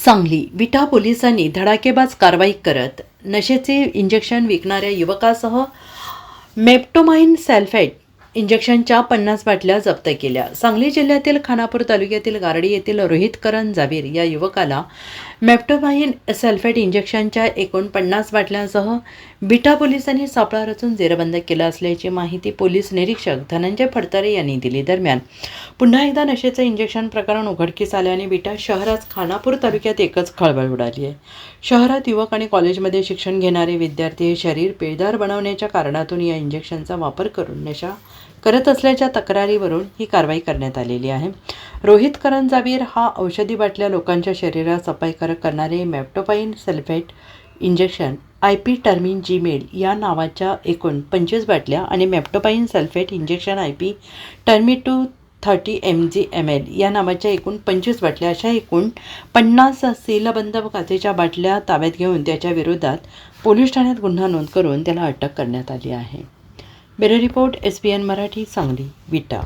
सांगली विटा पोलिसांनी धडाकेबाज कारवाई करत नशेचे इंजेक्शन विकणाऱ्या युवकासह मेप्टोमाइन सल्फेट इंजेक्शनच्या 50 बाटल्या जप्त केल्या। सांगली जिल्ह्यातील खानापूर तालुक्यातील गारडी येथील रोहित करण जावीर या युवकाला मेप्टोमाइन सल्फेट इंजेक्शनच्या एकूण 50 बाटल्यांसह विटा पोलिसांनी सापळा रचून जेरबंद केला असल्याची माहिती पोलीस निरीक्षक धनंजय फडतरे यांनी दिली। दरम्यान पुन्हा एकदा नशेचं इंजेक्शन प्रकरण उघडकीस आल्याने विटा शहरात खानापूर तालुक्यात एकच खळबळ उडाली आहे। शहरात युवक आणि कॉलेजमध्ये शिक्षण घेणारे विद्यार्थी हे शरीर पिळदार बनवण्याच्या कारणातून या इंजेक्शनचा वापर करून नशा करत असल्याच्या तक्रारीवरून ही कारवाई करण्यात आलेली आहे। रोहित करण जावीर हा औषधी बाटल्या लोकांच्या शरीरात अपायकारक करणारे मेप्टोमाइन सल्फेट इंजेक्शन IP टर्मिन जीमेल या नावाच्या एकूण 25 बाटल्या आणि मेप्टोमाइन सल्फेट इंजेक्शन IP टर्मिन 230 mg/ml या नावाच्या एकूण 25 बाटल्या अशा एकूण 50 सीलबंद काचेच्या बाटल्या ताब्यात घेऊन त्याच्या विरोधात पोलीस ठाण्यात गुन्हा नोंद करून त्याला अटक करण्यात आली आहे। Bureau report SBN Marathi Sangli विटा।